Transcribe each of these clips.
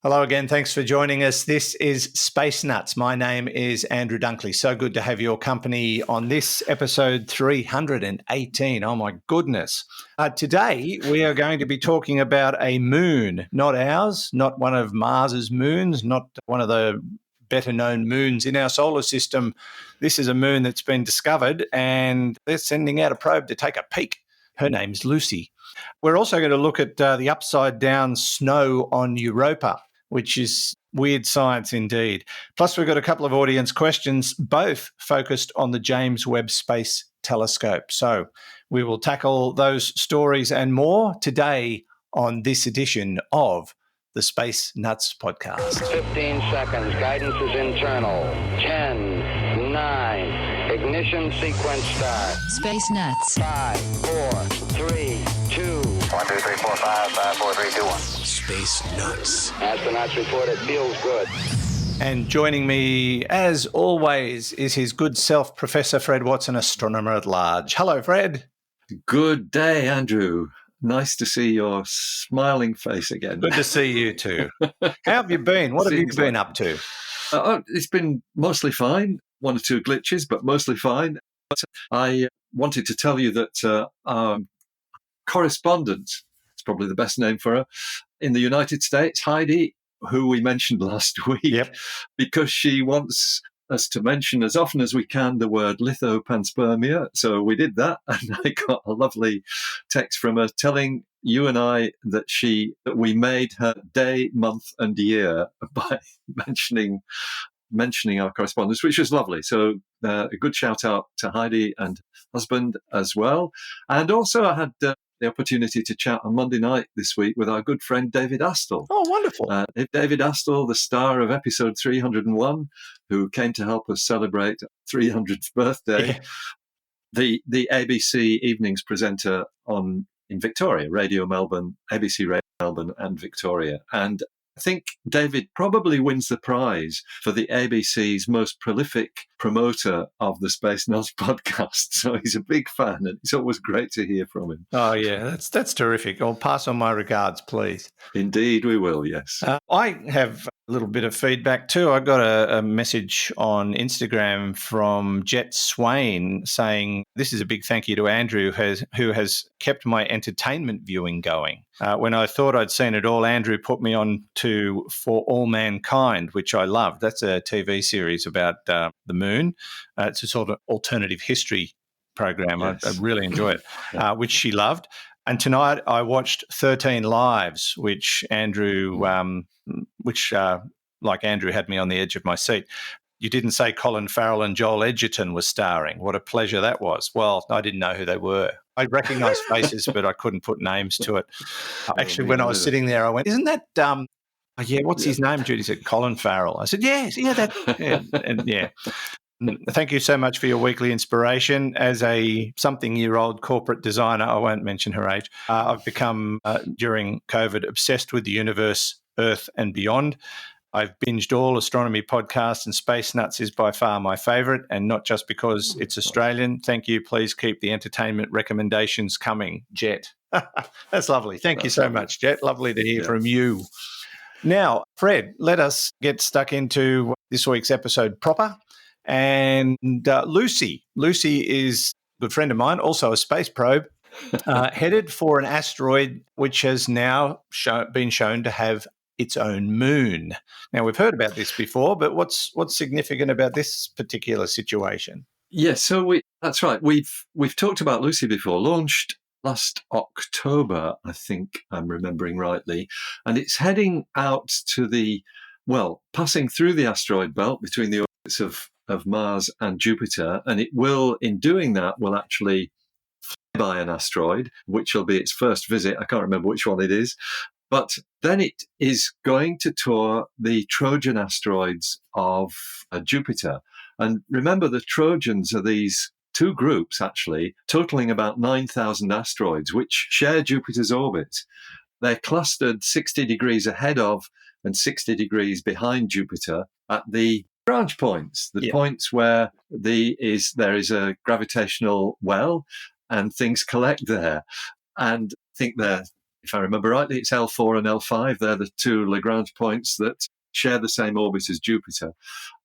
Hello again. Thanks for joining us. This is Space Nuts. My name is Andrew Dunkley. So good to have your company on this episode 318. Oh my goodness. Today we are going to be talking about a moon, not ours, not one of Mars's moons, not one of the better known moons in our solar system. This is a moon that's been discovered and they're sending out a probe to take a peek. Her name's Lucy. We're also going to look at the upside down snow on Europa, which is weird science indeed. Plus, we've got a couple of audience questions, both focused on the James Webb Space Telescope. So we will tackle those stories and more today on this edition of the Space Nuts podcast. 15 seconds. Guidance is internal. 10, 9. Ignition sequence start. Space Nuts. 5, 4, 3, 2. 1, 2, 3, 4, 5, 5, 4, 3, 2, 1. Space Nuts. Astronauts report it feels good. And joining me, as always, is his good self, Professor Fred Watson, astronomer at large. Hello, Fred. Good day, Andrew. Nice to see your smiling face again. Good to see you too. How have you been? What have you been up to? It's been mostly fine. One or two glitches, but mostly fine. But I wanted to tell you that our correspondent, it's probably the best name for her, in the United States, Heidi, who we mentioned last week, Yep. because she wants us to mention as often as we can the word lithopanspermia. So we did that, and I got a lovely text from her telling you and I that we made her day, month, and year by mentioning our correspondence, which was lovely. So a good shout out to Heidi and husband as well. And also I had the opportunity to chat on Monday night this week with our good friend David Astle. Oh, wonderful. David Astle, the star of episode 301, who came to help us celebrate 300th birthday. Yeah. The ABC Evenings presenter in Victoria, Radio Melbourne, ABC Radio Melbourne and Victoria. And I think David probably wins the prize for the ABC's most prolific promoter of the Space Nuts podcast. So he's a big fan, and it's always great to hear from him. Oh, yeah, that's terrific. I'll pass on my regards, please. Indeed, we will, yes. I have a little bit of feedback too. I got a message on Instagram from Jet Swain saying, this is a big thank you to Andrew, who has kept my entertainment viewing going. When I thought I'd seen it all, Andrew put me on to For All Mankind, which I loved. That's a TV series about the moon. It's a sort of alternative history program. Yes. I really enjoy it, which she loved. And tonight I watched 13 Lives, which Andrew, like Andrew, had me on the edge of my seat. You didn't say Colin Farrell and Joel Edgerton were starring. What a pleasure that was. Well, I didn't know who they were. I recognised faces, but I couldn't put names to it. Actually, when I was sitting there, I went, isn't that what's his name, Judy? Said Colin Farrell. I said, yes, yeah. Thank you so much for your weekly inspiration. As a something-year-old corporate designer, I won't mention her age, I've become, during COVID, obsessed with the universe, Earth and beyond. I've binged all astronomy podcasts, and Space Nuts is by far my favourite, and not just because it's Australian. Thank you. Please keep the entertainment recommendations coming, Jet. That's lovely. Thank you so much, Jet. Lovely to hear from you. Now, Fred, let us get stuck into this week's episode proper. And Lucy is a good friend of mine, also a space probe, headed for an asteroid which has now been shown to have its own moon. Now, we've heard about this before, but what's significant about this particular situation? Yes, so that's right. We've talked about Lucy before, launched last October, I think I'm remembering rightly, and it's heading out to passing through the asteroid belt between the orbits of Mars and Jupiter, and it will, in doing that, will actually fly by an asteroid, which will be its first visit. I can't remember which one it is, but then it is going to tour the Trojan asteroids of Jupiter. And remember, the Trojans are these two groups, actually, totaling about 9,000 asteroids, which share Jupiter's orbit. They're clustered 60 degrees ahead of and 60 degrees behind Jupiter at the branch points, points where there is a gravitational well and things collect there. And I think they're if I remember rightly, it's L4 and L5. They're the two Lagrange points that share the same orbit as Jupiter.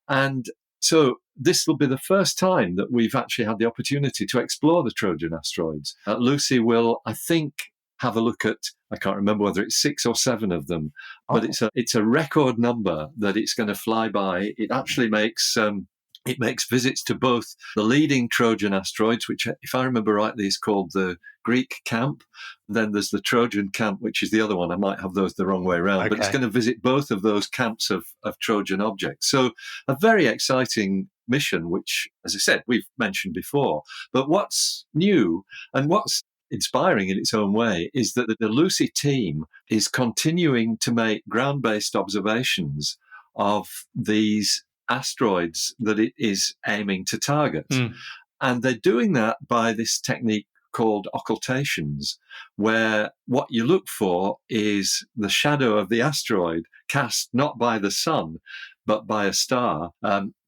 And so this will be the first time that we've actually had the opportunity to explore the Trojan asteroids. Lucy will, I think, have a look at, I can't remember whether it's 6 or 7 of them, but it's a record number that it's going to fly by. It actually makes visits to both the leading Trojan asteroids, which, if I remember rightly, is called the Greek camp. Then there's the Trojan camp, which is the other one. I might have those the wrong way around, but it's going to visit both of those camps of Trojan objects. So a very exciting mission, which, as I said, we've mentioned before. But what's new and what's inspiring in its own way is that the Lucy team is continuing to make ground-based observations of these asteroids that it is aiming to target. And they're doing that by this technique called occultations, where what you look for is the shadow of the asteroid cast not by the sun, but by a star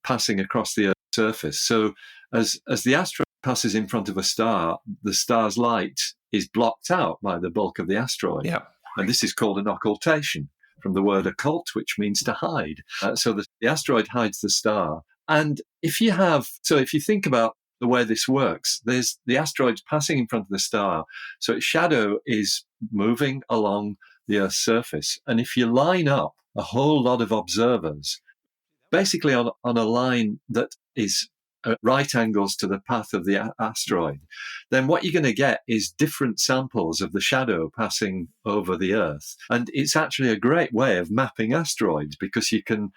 passing across the Earth's surface. So as the asteroid passes in front of a star, the star's light is blocked out by the bulk of the asteroid. Yeah. And this is called an occultation, from the word occult, which means to hide. So the asteroid hides the star. And if you think about the way this works, there's the asteroid's passing in front of the star, so its shadow is moving along the Earth's surface. And if you line up a whole lot of observers, basically on a line that is at right angles to the path of the asteroid, then what you're going to get is different samples of the shadow passing over the Earth. And it's actually a great way of mapping asteroids, because you can,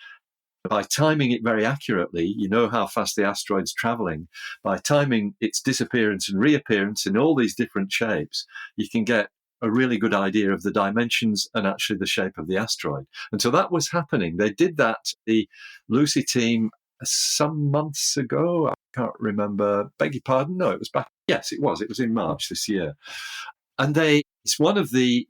by timing it very accurately, you know how fast the asteroid's traveling. By timing its disappearance and reappearance in all these different shapes, you can get a really good idea of the dimensions and actually the shape of the asteroid. And so that was happening. They did that, the Lucy team, some months ago. I can't remember. Beg your pardon? No, it was back. Yes, it was. It was in March this year. And it's one of the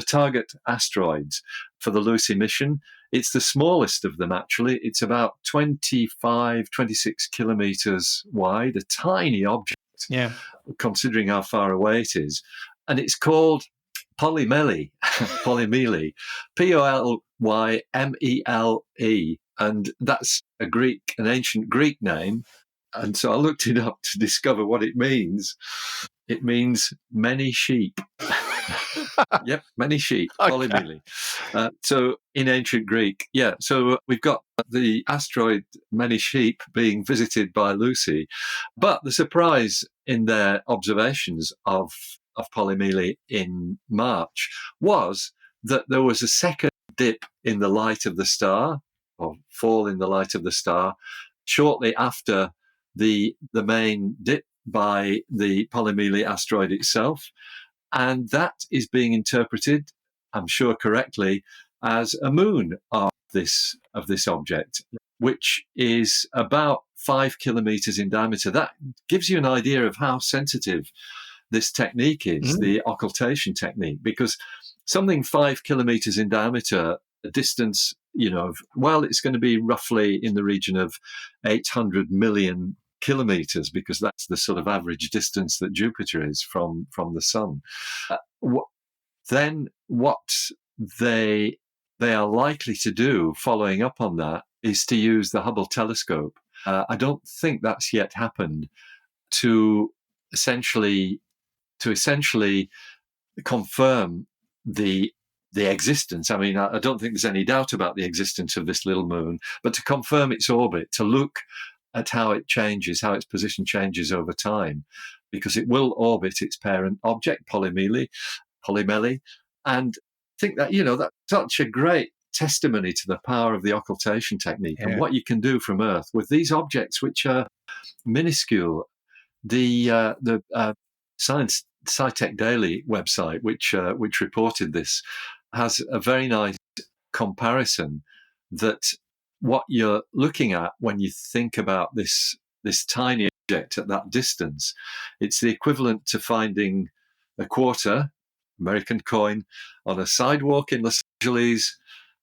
target asteroids for the Lucy mission. It's the smallest of them, actually. It's about 25, 26 kilometers wide, a tiny object, considering how far away it is. And it's called Polymele, Polymele, Polyymele. And that's an ancient Greek name. And so I looked it up to discover what it means. It means many sheep. Yep, many sheep, Polymele. So in ancient Greek, so we've got the asteroid Many Sheep being visited by Lucy. But the surprise in their observations of Polymele in March was that there was a second dip in the light of the star, or fall in the light of the star, shortly after the main dip by the Polymele asteroid itself. And that is being interpreted, I'm sure correctly, as a moon of this object, which is about 5 kilometers in diameter. That gives you an idea of how sensitive this technique is, the occultation technique, because something 5 kilometers in diameter, a distance, it's going to be roughly in the region of 800 million kilometers, because that's the sort of average distance that Jupiter is from the sun. Then what they are likely to do following up on that is to use the Hubble telescope. I don't think that's yet happened, to essentially confirm the existence. I mean, I don't think there's any doubt about the existence of this little moon, but to confirm its orbit, to look at how it changes, how its position changes over time, because it will orbit its parent object, Polymele. And I think that, that's such a great testimony to the power of the occultation technique and what you can do from Earth with these objects, which are minuscule. The Science SciTech Daily website, which reported this, has a very nice comparison that what you're looking at when you think about this tiny object at that distance, it's the equivalent to finding a quarter, American coin, on a sidewalk in Los Angeles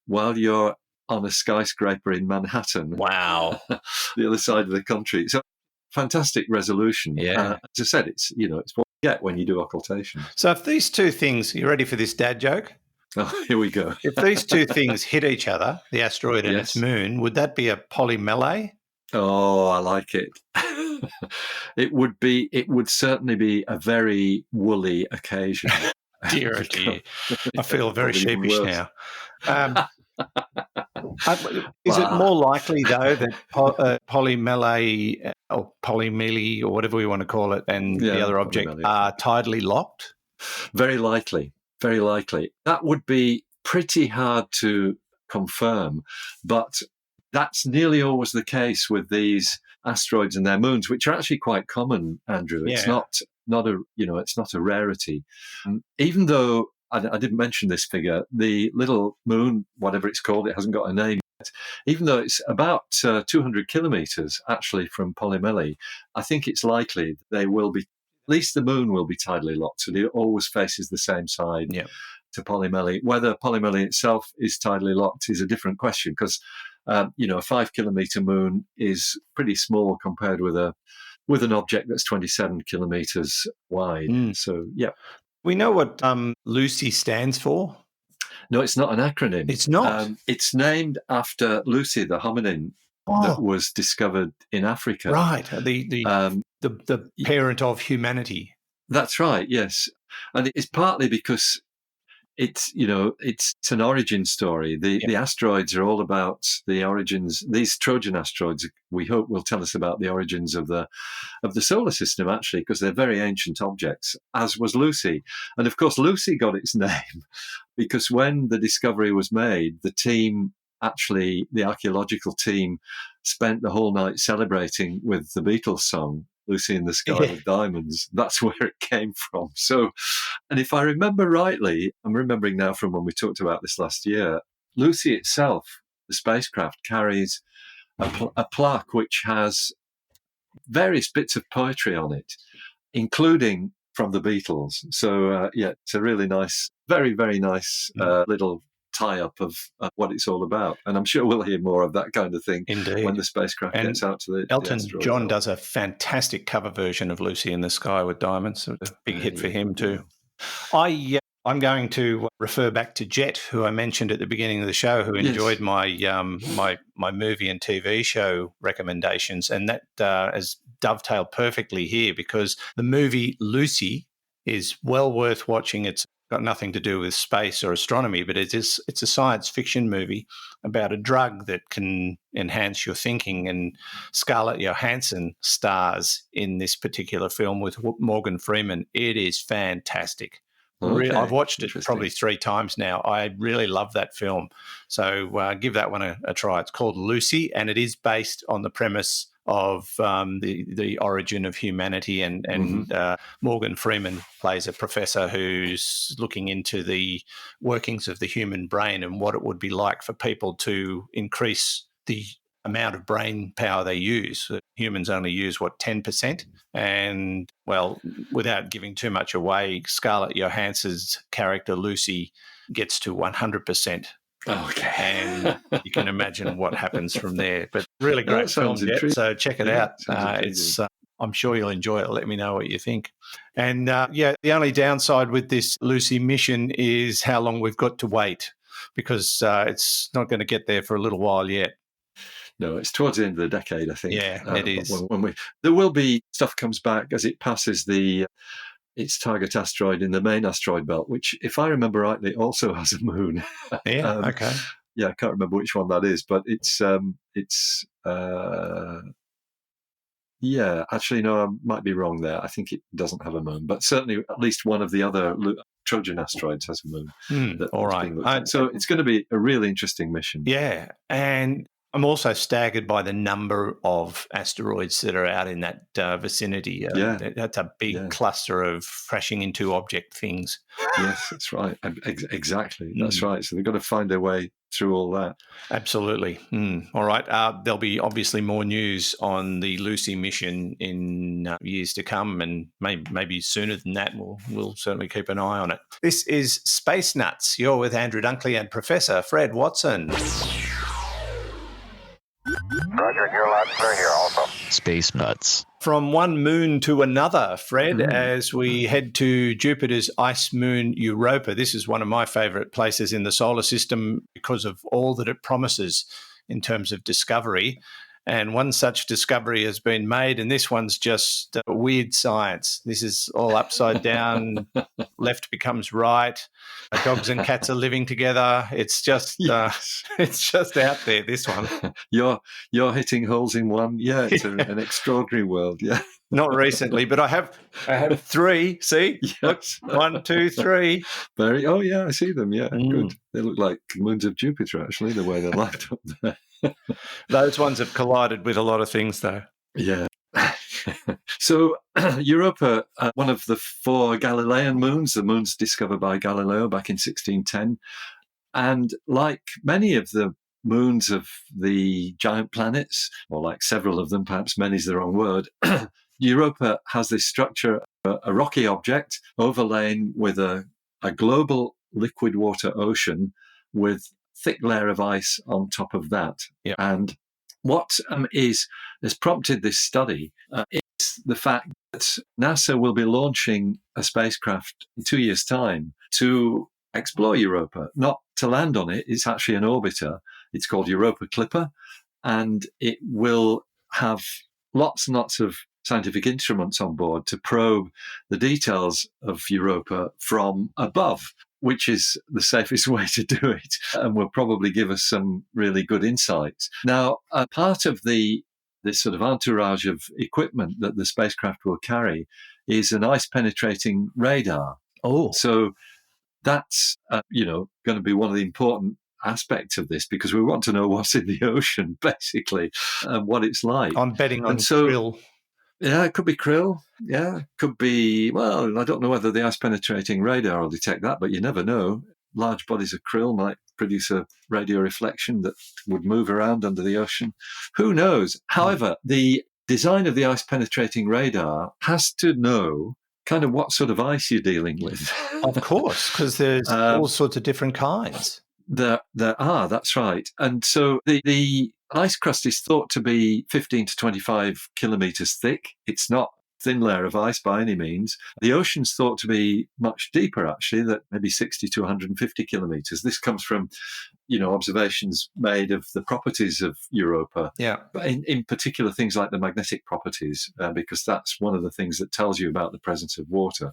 while you're on a skyscraper in Manhattan. Wow. The other side of the country. So fantastic resolution. Yeah. As I said, it's get when you do occultation. So if these two things, you ready for this dad joke? Oh, here we go. If these two things hit each other, the asteroid and its moon, would that be a polymelee? Oh, I like it. It would certainly be a very woolly occasion. Dear, oh dear. I feel very sheepish now. Is it more likely, though, that polymelee or polymele or whatever we want to call it and the other object are tidally locked? Very likely. Very likely. That would be pretty hard to confirm, but that's nearly always the case with these asteroids and their moons, which are actually quite common, Andrew. It's not a rarity. Even though I didn't mention this figure, the little moon, whatever it's called, it hasn't got a name yet. Even though it's about 200 kilometers actually from Polymele, I think it's likely they will be, at least the moon will be tidally locked, so it always faces the same side to Polymele. Whether Polymele itself is tidally locked is a different question, because a 5 kilometer moon is pretty small compared with an object that's 27 kilometers wide. So, yeah. We know what Lucy stands for. No, it's not an acronym. It's not. It's named after Lucy, the hominin that was discovered in Africa. Right. The parent of humanity. That's right. Yes, and it's partly because it's an origin story. The asteroids are all about the origins. These Trojan asteroids, we hope, will tell us about the origins of the solar system, actually, because they're very ancient objects, as was Lucy. And of course, Lucy got its name because when the discovery was made, the archaeological team spent the whole night celebrating with the Beatles song, Lucy in the Sky with Diamonds. That's where it came from. So, and if I remember rightly, I'm remembering now from when we talked about this last year, Lucy itself, the spacecraft, carries a plaque which has various bits of poetry on it, including from the Beatles. So, it's a really nice, very, very nice little tie-up of what it's all about. And I'm sure we'll hear more of that kind of thing when the spacecraft gets out to the Elton asteroid John belt. does a fantastic cover version of Lucy in the Sky with Diamonds. It's a big hit for him too. I'm going to refer back to Jet, who I mentioned at the beginning of the show, who enjoyed my my movie and TV show recommendations, and that has dovetailed perfectly here because the movie Lucy is well worth watching. It's got nothing to do with space or astronomy, but it's a science fiction movie about a drug that can enhance your thinking, and Scarlett Johansson stars in this particular film with Morgan Freeman. It is fantastic. Okay. I've watched it probably 3 times now. I really love that film. So give that one a try. It's called Lucy, and it is based on the premise of the origin of humanity. And Morgan Freeman plays a professor who's looking into the workings of the human brain and what it would be like for people to increase the amount of brain power they use. Humans only use, 10%? And, well, without giving too much away, Scarlett Johansson's character, Lucy, gets to 100%. Okay. And you can imagine what happens from there. But really great film, so check it out. I'm sure you'll enjoy it. Let me know what you think. And, the only downside with this Lucy mission is how long we've got to wait, because it's not going to get there for a little while yet. No, it's towards the end of the decade, I think. Yeah, it is. There will be stuff comes back as it passes its target asteroid in the main asteroid belt, which, if I remember rightly, also has a moon. Yeah, okay. Yeah, I can't remember which one that is, but actually, no, I might be wrong there. I think it doesn't have a moon, but certainly at least one of the other Trojan asteroids has a moon. All right. So it's going to be a really interesting mission. Yeah, and I'm also staggered by the number of asteroids that are out in that vicinity. That's a big cluster of crashing into object things. Yes, that's right. Exactly. That's right. So they've got to find their way through all that. Absolutely. All right. There'll be obviously more news on the Lucy mission in years to come, and maybe sooner than that. We'll certainly keep an eye on it. This is Space Nuts. You're with Andrew Dunkley and Professor Fred Watson. Roger, you're loud and clear here also. Space Nuts. from one moon to another, Fred, as we head to Jupiter's ice moon Europa. This is one of my favourite places in the solar system because of all that it promises in terms of discovery. And one such discovery has been made, and this one's just weird science. This is all upside down, left becomes right. Dogs and cats are living together. It's just it's just out there, this one. You're hitting holes in one. Yeah, it's an extraordinary world. Yeah. Not recently, but I have three. See? Yes. Look, 1, 2, 3. Oh, yeah, I see them. Yeah, good. They look like moons of Jupiter, actually, the way they're lined up there. Those ones have collided with a lot of things, though. Yeah. So Europa, one of the 4 Galilean moons, the moons discovered by Galileo back in 1610. And like many of the moons of the giant planets, or like several of them, perhaps many is the wrong word, Europa has this structure, a rocky object overlain with a global liquid water ocean with thick layer of ice on top of that. Yep. And what has prompted this study is the fact that NASA will be launching a spacecraft in 2 years' time to explore Europa, not to land on it. It's actually an orbiter. It's called Europa Clipper, and it will have lots and lots of scientific instruments on board to probe the details of Europa from above, which is the safest way to do it, and will probably give us some really good insights. Now, a part of this sort of entourage of equipment that the spacecraft will carry is an ice-penetrating radar. Oh. So that's, going to be one of the important aspects of this, because we want to know what's in the ocean, basically, and what it's like. I'm betting on krill. Yeah, it could be krill. Yeah, could be, well, I don't know whether the ice-penetrating radar will detect that, but you never know. Large bodies of krill might produce a radio reflection that would move around under the ocean. Who knows? However, the design of the ice-penetrating radar has to know kind of what sort of ice you're dealing with. Of course, because there's all sorts of different kinds. There are, that's right. And so the ice crust is thought to be 15 to 25 kilometres thick. It's not a thin layer of ice by any means. The ocean's thought to be much deeper, actually, that maybe 60 to 150 kilometres. This comes from, observations made of the properties of Europa. Yeah. But in particular, things like the magnetic properties, because that's one of the things that tells you about the presence of water.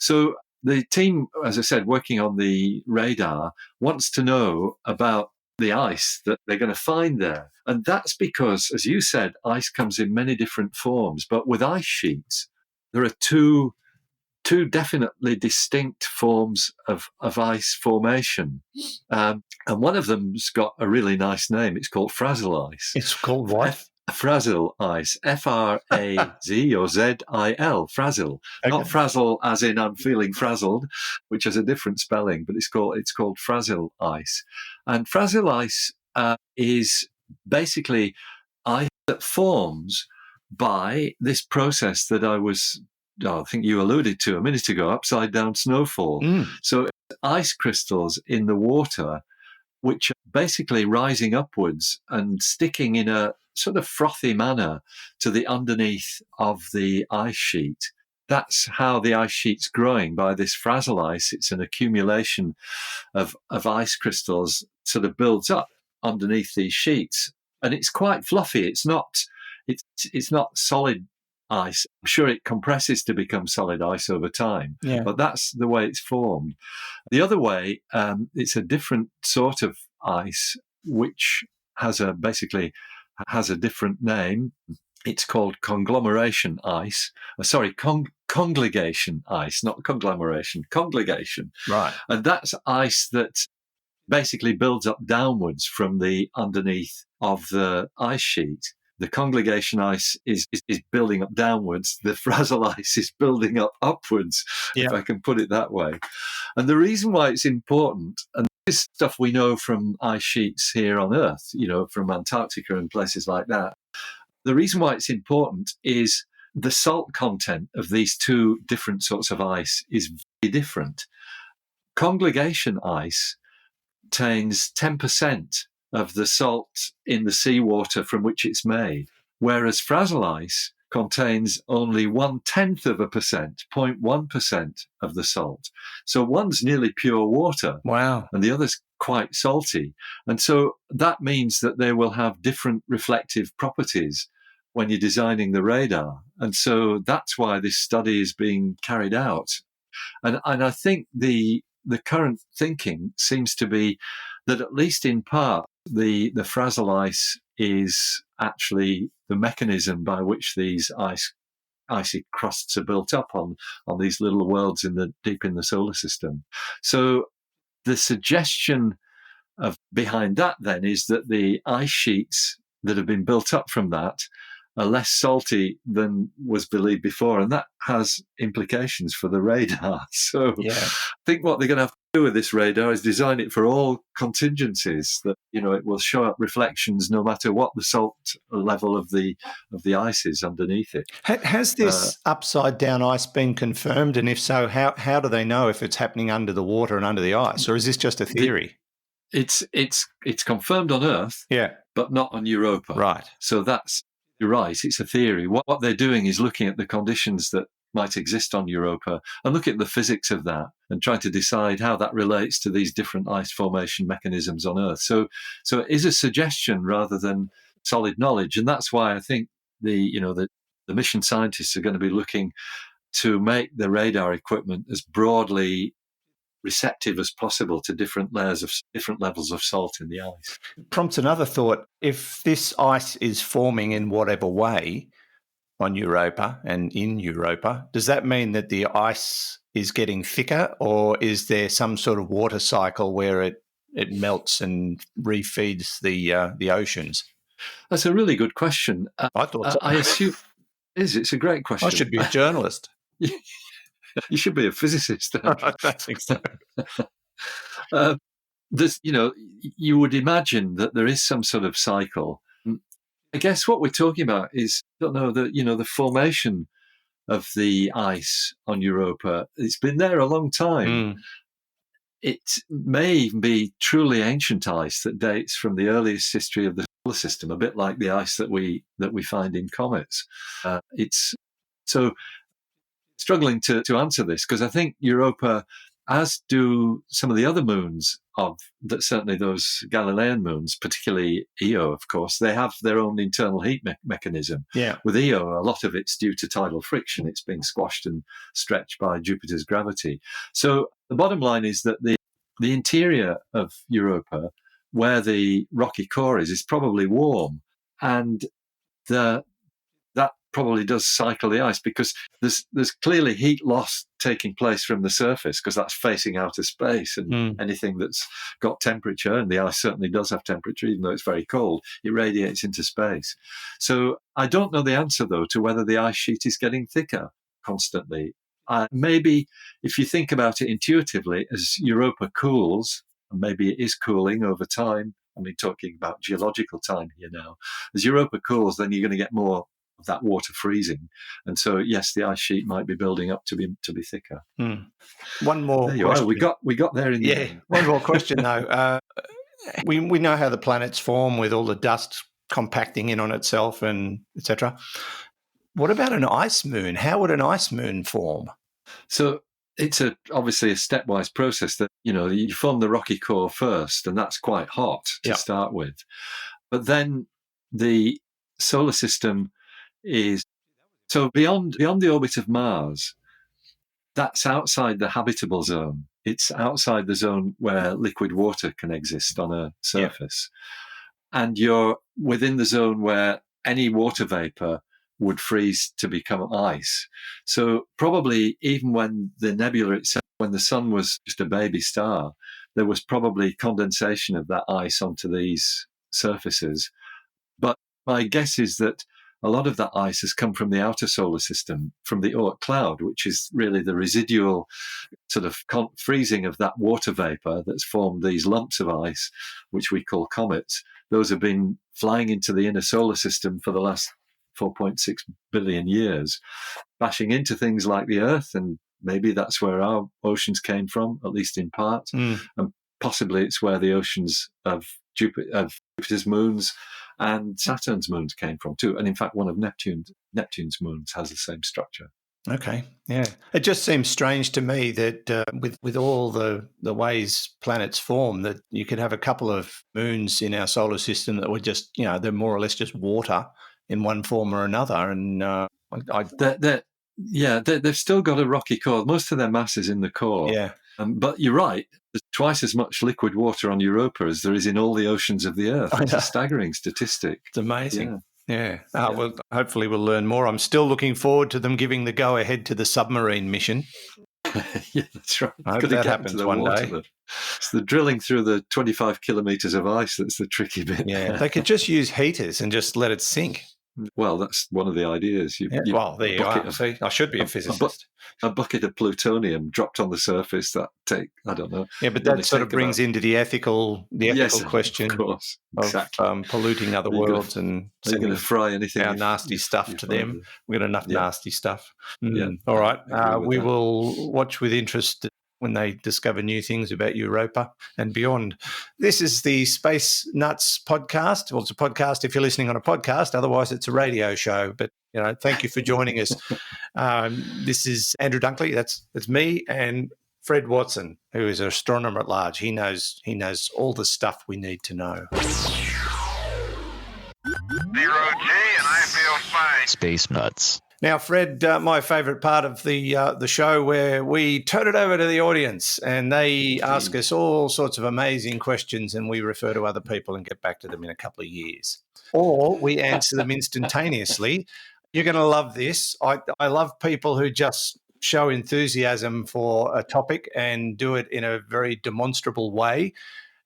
So the team, as I said, working on the radar, wants to know about the ice that they're going to find there. And that's because, as you said, ice comes in many different forms. But with ice sheets, there are two definitely distinct forms of ice formation. And one of them's got a really nice name. It's called frazzle ice. It's called what? Frazzle ice, F-R-A-Z or Z-I-L, frazzle. Okay. Not frazzle as in I'm feeling frazzled, which has a different spelling, but it's called frazzle ice. And frazzle ice is basically ice that forms by this process that I think you alluded to a minute ago, upside down snowfall. So ice crystals in the water, which are basically rising upwards and sticking in a sort of frothy manner to the underneath of the ice sheet. That's how the ice sheet's growing, by this frazzle ice. It's an accumulation of ice crystals sort of builds up underneath these sheets. And it's quite fluffy. It's not solid ice. I'm sure it compresses to become solid ice over time, but that's the way it's formed. The other way, it's a different sort of ice, which has a different name. It's called conglomeration ice. Congregation ice, not conglomeration, congregation. Right. And that's ice that basically builds up downwards from the underneath of the ice sheet. The congregation ice is building up downwards. The frazzle ice is building up upwards, if I can put it that way. And the reason why it's important, and this is stuff we know from ice sheets here on Earth, from Antarctica and places like that. The reason why it's important is the salt content of these two different sorts of ice is very different. Congregation ice contains 10% of the salt in the seawater from which it's made, whereas frazzle ice contains only 0.1%, 0.1% of the salt. So one's nearly pure water. Wow. And the other's quite salty. And so that means that they will have different reflective properties when you're designing the radar. And so that's why this study is being carried out. And I think the current thinking seems to be that, at least in part, the frazzle ice is actually the mechanism by which these icy crusts are built up on these little worlds deep in the solar system. So the suggestion behind that then is that the ice sheets that have been built up from that are less salty than was believed before, and that has implications for the radar. So I think what they're going to have to do with this radar is design it for all contingencies, that it will show up reflections no matter what the salt level of the ice is underneath it. Has this upside down ice been confirmed, and if so, how do they know if it's happening under the water and under the ice, or is this just a theory? It's confirmed on Earth, but not on Europa. Right. So you're right, it's a theory. What they're doing is looking at the conditions that might exist on Europa and look at the physics of that and trying to decide how that relates to these different ice formation mechanisms on Earth. So it is a suggestion rather than solid knowledge, and that's why I think the mission scientists are going to be looking to make the radar equipment as broadly receptive as possible to different levels of salt in the ice. Prompts another thought. If this ice is forming in whatever way on Europa and in Europa, does that mean that the ice is getting thicker, or is there some sort of water cycle where it melts and refeeds the oceans? That's a really good question. I thought so. I assume it's a great question. I should be a journalist. You should be a physicist. I think so. You would imagine that there is some sort of cycle. I guess what we're talking about is, the formation of the ice on Europa. It's been there a long time. It may even be truly ancient ice that dates from the earliest history of the solar system, a bit like the ice that we find in comets. It's so struggling to answer this, because I think Europa, as do some of the other moons certainly those Galilean moons, particularly Io, of course, they have their own internal heat mechanism. Yeah. With Io, a lot of it's due to tidal friction. It's being squashed and stretched by Jupiter's gravity. So the bottom line is that the interior of Europa, where the rocky core is probably warm, and that probably does cycle the ice, because there's clearly heat loss taking place from the surface, because that's facing outer space, and anything that's got temperature, and the ice certainly does have temperature, even though it's very cold, it radiates into space. So I don't know the answer, though, to whether the ice sheet is getting thicker constantly. Maybe if you think about it intuitively, as Europa cools, and maybe it is cooling over time, I mean, talking about geological time here now, as Europa cools, then you're going to get more of that water freezing, and so yes, the ice sheet might be building up to be thicker. One more there you question. Are. We got there in the end. One more question though. We know how the planets form, with all the dust compacting in on itself and etc. What about an ice moon? How would an ice moon form? So it's obviously a stepwise process. That you form the rocky core first, and that's quite hot to start with, but then the solar system is so beyond the orbit of Mars. That's outside the habitable zone. It's outside the zone where liquid water can exist on a surface. And you're within the zone where any water vapor would freeze to become ice. So probably even when the nebula itself, when the sun was just a baby star, there was probably condensation of that ice onto these surfaces. But my guess is that a lot of that ice has come from the outer solar system, from the Oort cloud, which is really the residual sort of freezing of that water vapor that's formed these lumps of ice, which we call comets. Those have been flying into the inner solar system for the last 4.6 billion years, bashing into things like the Earth, and maybe that's where our oceans came from, at least in part, and possibly it's where the oceans of Jupiter's moons and Saturn's moons came from too. And in fact, one of Neptune's moons has the same structure. Okay, yeah. It just seems strange to me that with all the ways planets form, that you could have a couple of moons in our solar system that were just, they're more or less just water in one form or another. And they've still got a rocky core. Most of their mass is in the core. Yeah. But you're right. There's twice as much liquid water on Europa as there is in all the oceans of the Earth. It's a staggering statistic. It's amazing. Yeah. Well, hopefully we'll learn more. I'm still looking forward to them giving the go-ahead to the submarine mission. Yeah, that's right. I hope that happens one day. It's the drilling through the 25 kilometres of ice that's the tricky bit. Yeah, they could just use heaters and just let it sink. Well, that's one of the ideas. Well, there you are. See, I should be a physicist. A bucket of plutonium dropped on the surface I don't know. Yeah, but that sort of brings into the ethical question of course, of polluting other worlds and sending to fry anything our nasty stuff to them. We've got enough nasty stuff. All right. We will watch with interest when they discover new things about Europa and beyond. This is the Space Nuts podcast. Well, it's a podcast if you're listening on a podcast. Otherwise, it's a radio show. But, thank you for joining us. This is Andrew Dunkley. That's me, and Fred Watson, who is an astronomer at large. He knows all the stuff we need to know. 0G, and I feel fine. Space Nuts. Now, Fred, my favourite part of the show, where we turn it over to the audience and they ask us all sorts of amazing questions, and we refer to other people and get back to them in a couple of years, or we answer them instantaneously. You're going to love this. I love people who just show enthusiasm for a topic and do it in a very demonstrable way,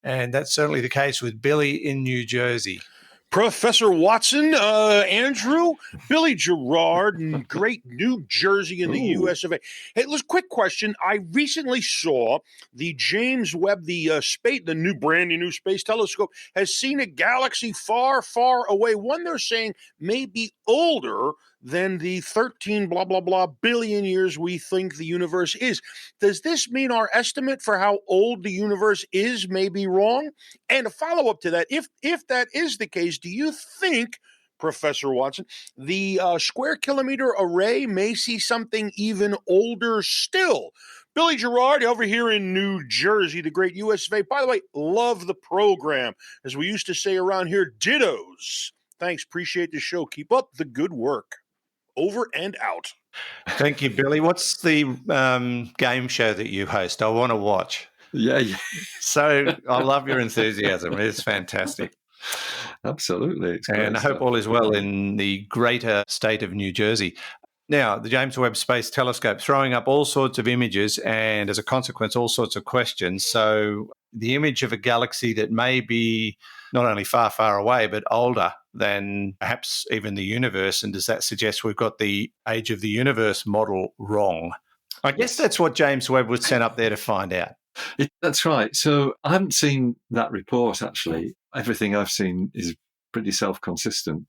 and that's certainly the case with Billy in New Jersey. Professor Watson, Andrew, Billy Gerard, in great New Jersey in the U.S. of A. Hey, quick question. I recently saw the James Webb, the brand new space telescope, has seen a galaxy far, far away. One they're saying may be older than the 13 blah, blah, blah billion years we think the universe is. Does this mean our estimate for how old the universe is may be wrong? And a follow-up to that, if that is the case, do you think, Professor Watson, the square kilometer array may see something even older still? Billy Gerard over here in New Jersey, the great US of A. By the way, love the program. As we used to say around here, dittos. Thanks, appreciate the show. Keep up the good work. Over and out. Thank you, Billy. What's the game show that you host? I want to watch. Yeah. So I love your enthusiasm. It's fantastic. Absolutely. And I hope all is well in the greater state of New Jersey. Now, the James Webb Space Telescope throwing up all sorts of images and, as a consequence, all sorts of questions. So the image of a galaxy that may be not only far, far away, but older than perhaps even the universe. And does that suggest we've got the age of the universe model wrong? I guess that's what James Webb was sent up there to find out. That's right. So I haven't seen that report, actually. Everything I've seen is pretty self-consistent.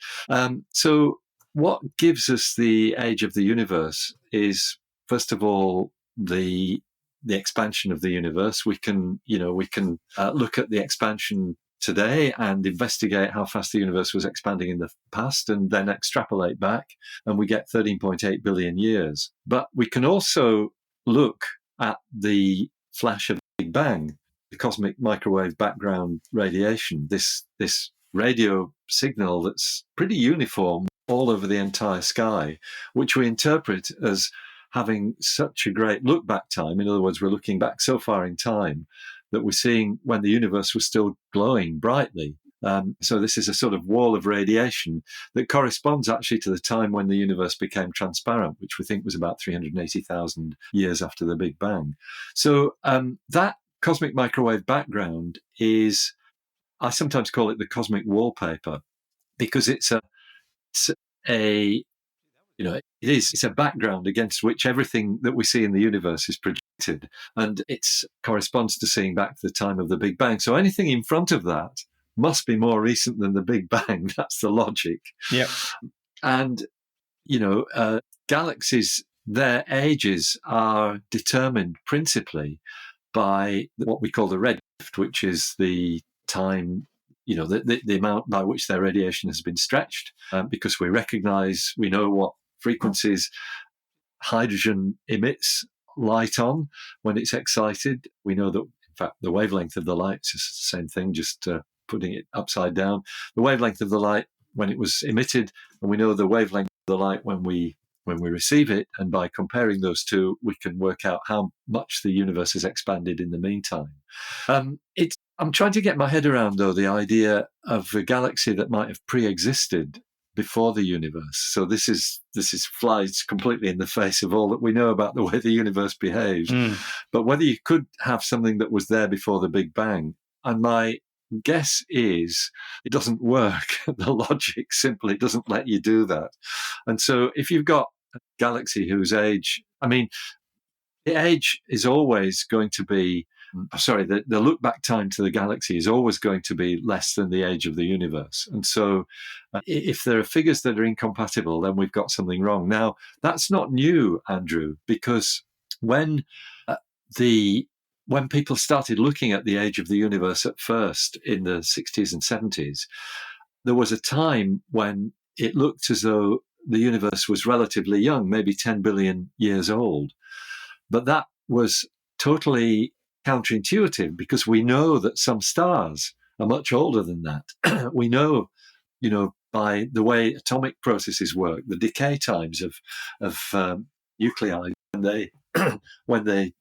So what gives us the age of the universe is, first of all, the expansion of the universe. We can look at the expansion today and investigate how fast the universe was expanding in the past, and then extrapolate back, and we get 13.8 billion years. But we can also look at the flash of the Big Bang, the cosmic microwave background radiation, this radio signal that's pretty uniform all over the entire sky, which we interpret as having such a great look back time. In other words, we're looking back so far in time that we're seeing when the universe was still glowing brightly. So this is a sort of wall of radiation that corresponds actually to the time when the universe became transparent, which we think was about 380,000 years after the Big Bang. So that cosmic microwave background is, I sometimes call it the cosmic wallpaper, because it's a background against which everything that we see in the universe is projected, and it corresponds to seeing back to the time of the Big Bang. So anything in front of that must be more recent than the Big Bang. That's the logic. Yeah. And, galaxies, their ages are determined principally by what we call the redshift, which is the time the amount by which their radiation has been stretched, because we know what frequencies hydrogen emits light on when it's excited. We know that, in fact, the wavelength of the light is the same thing, just putting it upside down. The wavelength of the light when it was emitted, and we know the wavelength of the light when we receive it. And by comparing those two, we can work out how much the universe has expanded in the meantime. I'm trying to get my head around, though, the idea of a galaxy that might have pre-existed before the universe. So this flies completely in the face of all that we know about the way the universe behaves. But whether you could have something that was there before the Big Bang, and my guess is it doesn't work. The logic simply doesn't let you do that. And so if you've got a galaxy whose age, the age is always going to be, the look back time to the galaxy is always going to be less than the age of the universe. And so if there are figures that are incompatible, then we've got something wrong. Now, that's not new, Andrew, because when people started looking at the age of the universe at first in the 60s and 70s, there was a time when it looked as though the universe was relatively young, maybe 10 billion years old. But that was totally counterintuitive, because we know that some stars are much older than that. We know, by the way atomic processes work, the decay times of nuclei when they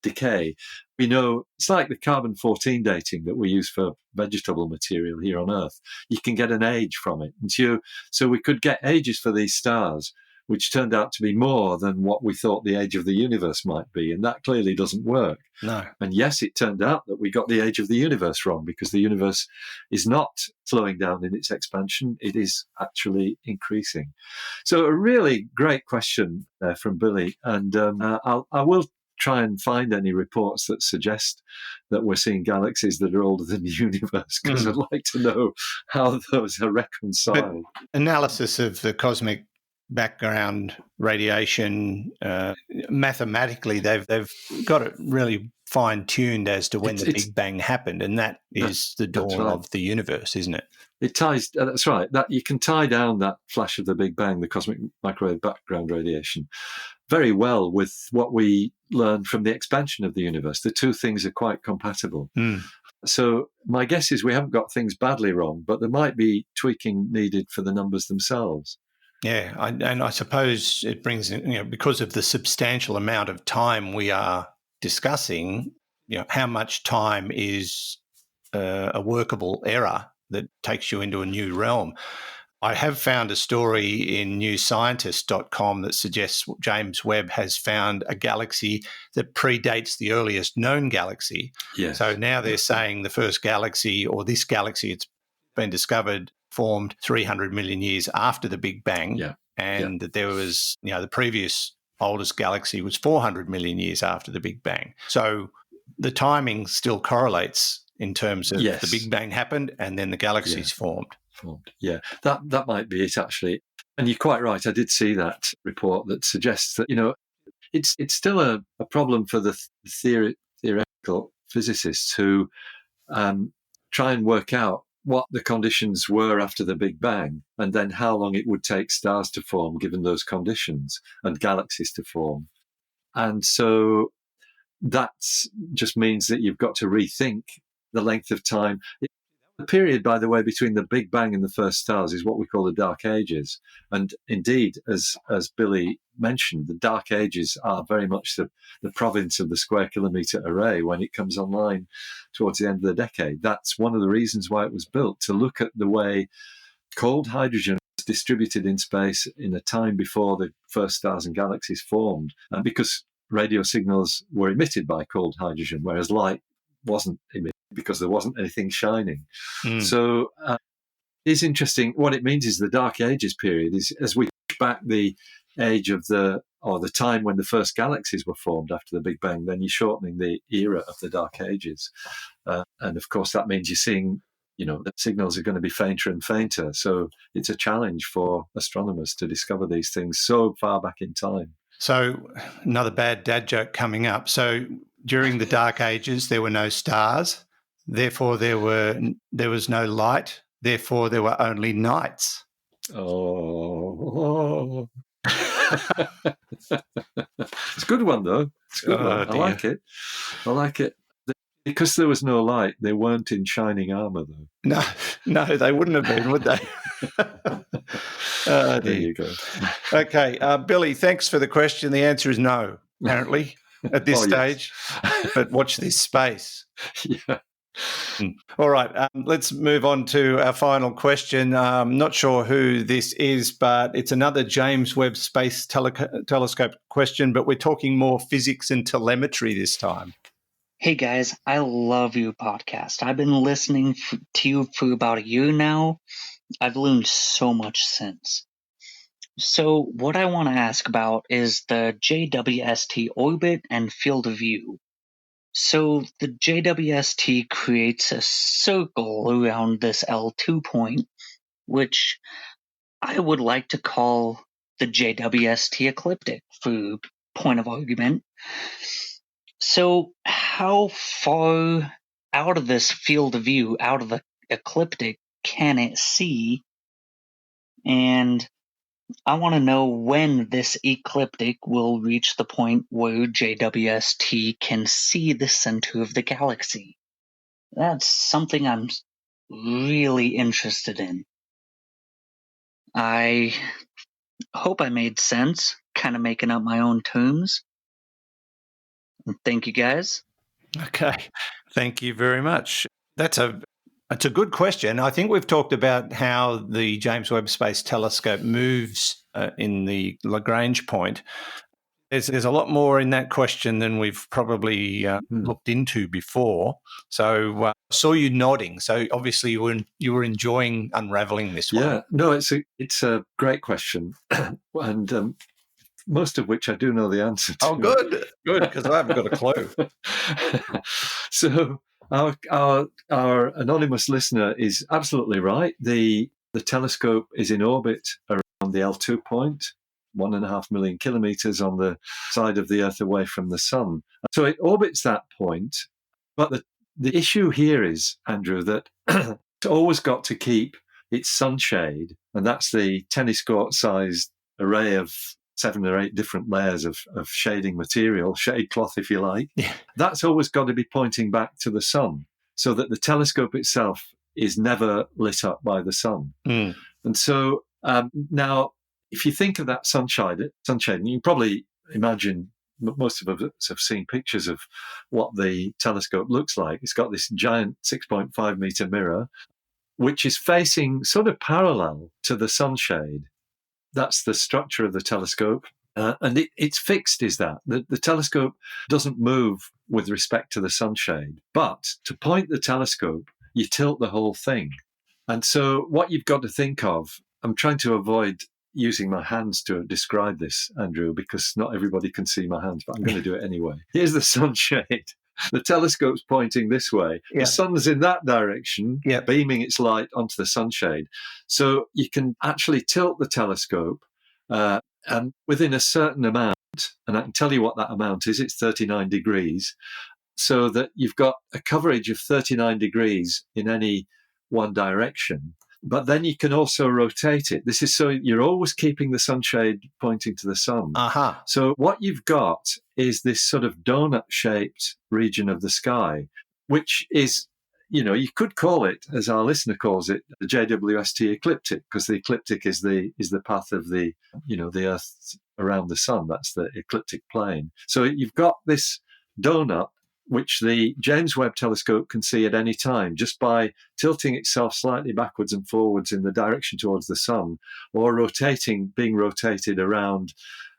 decay. We know it's like the carbon-14 dating that we use for vegetable material here on Earth. You can get an age from it. And so we could get ages for these stars, which turned out to be more than what we thought the age of the universe might be. And that clearly doesn't work. No. And yes, it turned out that we got the age of the universe wrong, because the universe is not slowing down in its expansion. It is actually increasing. So a really great question there from Billy. And I will try and find any reports that suggest that we're seeing galaxies that are older than the universe, because I'd like to know how those are reconciled. But analysis of the cosmic background radiation, mathematically, they've got it really fine-tuned as to when the Big Bang happened, and that is the dawn of the universe, isn't it? It ties. That's right. That you can tie down that flash of the Big Bang, the cosmic microwave background radiation, very well with what we learned from the expansion of the universe. The two things are quite compatible. So my guess is we haven't got things badly wrong, but there might be tweaking needed for the numbers themselves. Yeah, and I suppose it brings in, because of the substantial amount of time we are discussing, how much time is a workable error that takes you into a new realm. I have found a story in newscientist.com that suggests James Webb has found a galaxy that predates the earliest known galaxy. Yes. So now they're saying the first galaxy, or this galaxy, it's been discovered, formed 300 million years after the Big Bang, that there was, the previous oldest galaxy was 400 million years after the Big Bang. So the timing still correlates in terms of the Big Bang happened and then the galaxies formed. Yeah, that might be it, actually. And you're quite right. I did see that report that suggests that, it's still a problem for the theoretical physicists who try and work out what the conditions were after the Big Bang, and then how long it would take stars to form given those conditions and galaxies to form. And so that just means that you've got to rethink the length of time. The period, by the way, between the Big Bang and the first stars is what we call the Dark Ages. And indeed, as Billy mentioned, the Dark Ages are very much the province of the square kilometre array when it comes online towards the end of the decade. That's one of the reasons why it was built, to look at the way cold hydrogen was distributed in space in a time before the first stars and galaxies formed. And because radio signals were emitted by cold hydrogen, whereas light wasn't emitted because there wasn't anything shining. So it's interesting. What it means is the Dark Ages period is, as we push back the age of the time when the first galaxies were formed after the Big Bang, then you're shortening the era of the Dark Ages. And of course, that means you're seeing, the signals are going to be fainter and fainter. So it's a challenge for astronomers to discover these things so far back in time. So another bad dad joke coming up. So during the Dark Ages, there were no stars. Therefore, there was no light. Therefore, there were only nights. Oh. It's a good one, though. It's a good one. I like it. I like it. Because there was no light, they weren't in shining armour, though. No, they wouldn't have been, would they? There you go. Okay, Billy, thanks for the question. The answer is no, apparently, at this stage. But watch this space. Yeah. All right, let's move on to our final question. I'm not sure who this is, but it's another James Webb Space Telescope question, but we're talking more physics and telemetry this time. Hey guys, I love your podcast. I've been listening to you for about a year now. I've learned so much since. So what I want to ask about is the JWST orbit and field of view. So the JWST creates a circle around this L2 point, which I would like to call the JWST ecliptic for point of argument. So how far out of this field of view, out of the ecliptic, can it see? And I want to know when this ecliptic will reach the point where JWST can see the center of the galaxy. That's something I'm really interested in. I hope I made sense, kind of making up my own terms. Thank you, guys. Okay, thank you very much. It's a good question. I think we've talked about how the James Webb Space Telescope moves in the Lagrange point. There's a lot more in that question than we've probably looked into before. So I saw you nodding. So obviously you were enjoying unraveling this one. Yeah, no, it's a great question, and most of which I do know the answer to. Oh, good, because I haven't got a clue. So our anonymous listener is absolutely right. The telescope is in orbit around the L2 point, 1.5 million kilometers on the side of the Earth away from the Sun. So it orbits that point. But the issue here is, Andrew, that it's always got to keep its sunshade, and that's the tennis court-sized array of 7 or 8 different layers of shading material, shade cloth, if you like. Yeah. That's always got to be pointing back to the sun so that the telescope itself is never lit up by the sun. Mm. And so now, if you think of that sunshade, you probably imagine, most of us have seen pictures of what the telescope looks like. It's got this giant 6.5 meter mirror, which is facing sort of parallel to the sunshade. That's the structure of the telescope. And it's fixed, is that. The telescope doesn't move with respect to the sunshade. But to point the telescope, you tilt the whole thing. And so what you've got to think of, I'm trying to avoid using my hands to describe this, Andrew, because not everybody can see my hands, but I'm going to do it anyway. Here's the sunshade. The telescope's pointing this way. Yeah. The sun's in that direction, beaming its light onto the sunshade. So you can actually tilt the telescope and within a certain amount, and I can tell you what that amount is, it's 39 degrees, so that you've got a coverage of 39 degrees in any one direction. But then you can also rotate it. This is so you're always keeping the sunshade pointing to the sun. Uh-huh. So what you've got is this sort of donut-shaped region of the sky, which is, you could call it, as our listener calls it, the JWST ecliptic, because the ecliptic is the path of the Earth around the sun. That's the ecliptic plane. So you've got this donut, which the James Webb Telescope can see at any time just by tilting itself slightly backwards and forwards in the direction towards the sun, or being rotated around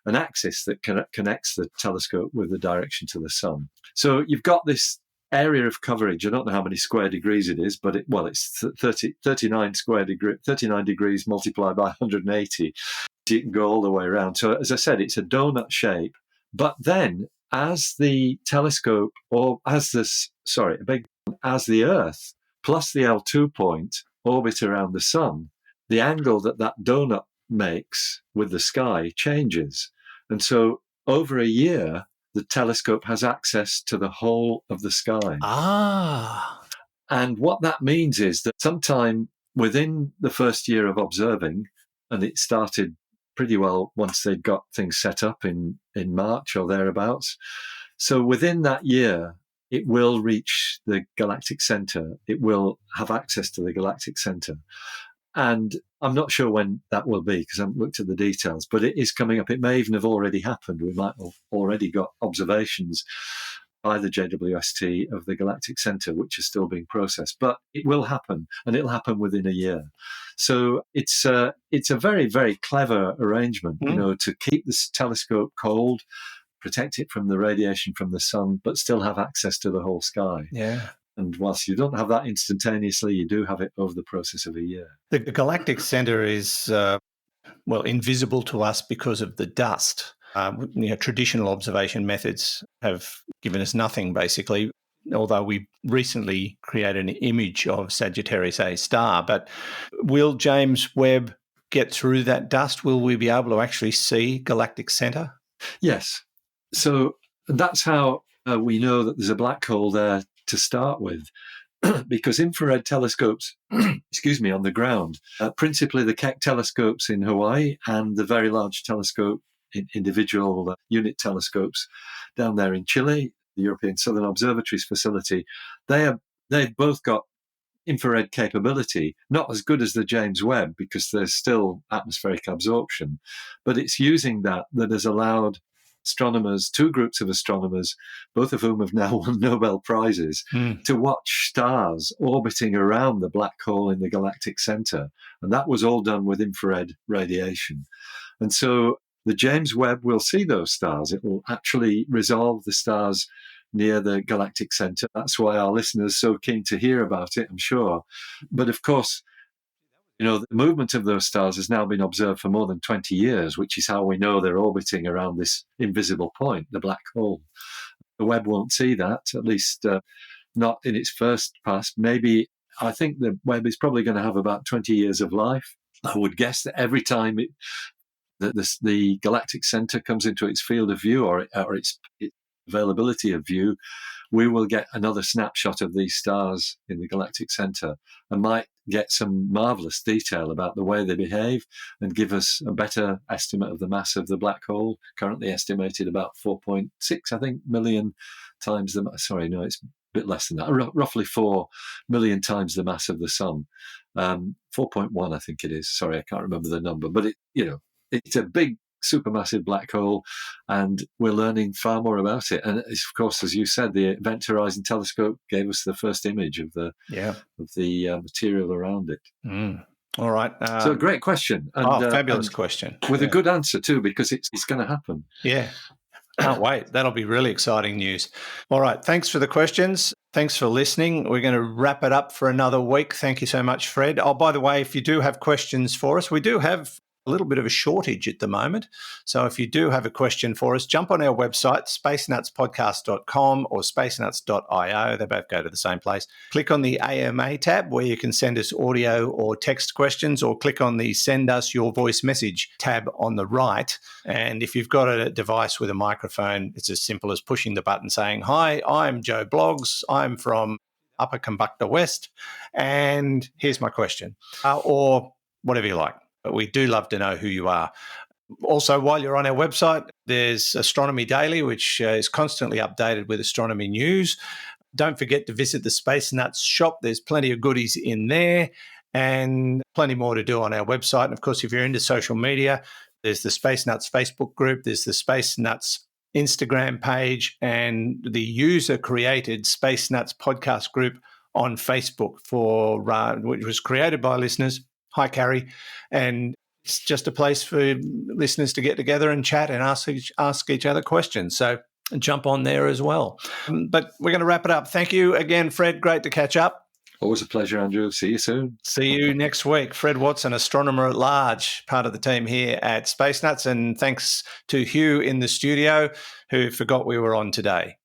an axis that connects the telescope with the direction to the sun. So you've got this area of coverage. I don't know how many square degrees it is, but it's 39 degrees multiplied by 180. You can go all the way around. So as I said, it's a donut shape. But then as the telescope, or as the Earth plus the L2 point orbit around the sun, the angle that donut makes with the sky changes. And so over a year, the telescope has access to the whole of the sky. Ah. And what that means is that sometime within the first year of observing, and it started pretty well once they'd got things set up in March or thereabouts. So within that year, it will reach the galactic center. It will have access to the galactic center. And I'm not sure when that will be because I haven't looked at the details, but it is coming up. It may even have already happened. We might have already got observations by the JWST of the galactic center, which is still being processed. But it will happen, and it'll happen within a year. So it's a very, very clever arrangement, to keep this telescope cold, protect it from the radiation from the sun, but still have access to the whole sky. Yeah. And whilst you don't have that instantaneously, you do have it over the process of a year. The galactic center is, invisible to us because of the dust. Traditional observation methods have given us nothing, basically, although we recently created an image of Sagittarius A star. But will James Webb get through that dust? Will we be able to actually see galactic center? Yes. So that's how we know that there's a black hole there to start with, because infrared telescopes, on the ground, principally the Keck telescopes in Hawaii and the very large telescope, individual unit telescopes down there in Chile, the European Southern Observatories facility, they've both got infrared capability, not as good as the James Webb because there's still atmospheric absorption, but it's using that has allowed astronomers, two groups of astronomers, both of whom have now won Nobel Prizes, to watch stars orbiting around the black hole in the galactic center. And that was all done with infrared radiation. And so the James Webb will see those stars. It will actually resolve the stars near the galactic center. That's why our listeners are so keen to hear about it, I'm sure. But of course, the movement of those stars has now been observed for more than 20 years, which is how we know they're orbiting around this invisible point, the black hole. The Webb won't see that, at least not in its first pass. Maybe, I think the Webb is probably going to have about 20 years of life. I would guess that every time the galactic center comes into its field of view or its availability of view, we will get another snapshot of these stars in the galactic center and might get some marvelous detail about the way they behave and give us a better estimate of the mass of the black hole, currently estimated about 4.6, I think, million times the mass. Sorry, no, it's a bit less than that, roughly 4 million times the mass of the sun. 4.1, I think it is. Sorry, I can't remember the number, but it's a big supermassive black hole, and we're learning far more about it. And it's, of course, as you said, the Event Horizon Telescope gave us the first image of the material around it. All right. So, great question. And, fabulous question. With a good answer, too, because it's going to happen. Yeah. Can't wait. That'll be really exciting news. All right. Thanks for the questions. Thanks for listening. We're going to wrap it up for another week. Thank you so much, Fred. Oh, by the way, if you do have questions for us, we do have a little bit of a shortage at the moment. So if you do have a question for us, jump on our website, spacenutspodcast.com or spacenuts.io. They both go to the same place. Click on the AMA tab where you can send us audio or text questions, or click on the Send Us Your Voice Message tab on the right. And if you've got a device with a microphone, it's as simple as pushing the button saying, "Hi, I'm Joe Bloggs. I'm from Upper Combukta West, and here's my question," or whatever you like. But we do love to know who you are. Also, while you're on our website, there's Astronomy Daily, which is constantly updated with astronomy news. Don't forget to visit the Space Nuts shop. There's plenty of goodies in there and plenty more to do on our website. And of course, if you're into social media, there's the Space Nuts Facebook group, there's the Space Nuts Instagram page, and the user-created Space Nuts podcast group on Facebook, which was created by listeners. Hi, Carrie. And it's just a place for listeners to get together and chat and ask each other questions. So jump on there as well. But we're going to wrap it up. Thank you again, Fred. Great to catch up. Always a pleasure, Andrew. See you soon. See you next week. Fred Watson, astronomer at large, part of the team here at Space Nuts. And thanks to Hugh in the studio, who forgot we were on today.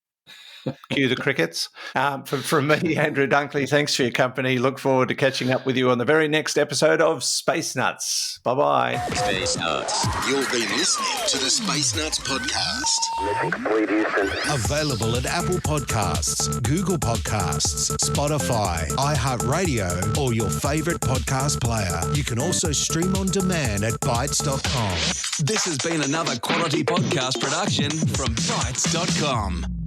Cue the crickets. From me, Andrew Dunkley, thanks for your company. Look forward to catching up with you on the very next episode of Space Nuts. Bye-bye. Space Nuts. You've been listening to the Space Nuts podcast. Mission complete, Houston. Available at Apple Podcasts, Google Podcasts, Spotify, iHeartRadio, or your favourite podcast player. You can also stream on demand at Bytes.com. This has been another quality podcast production from Bytes.com.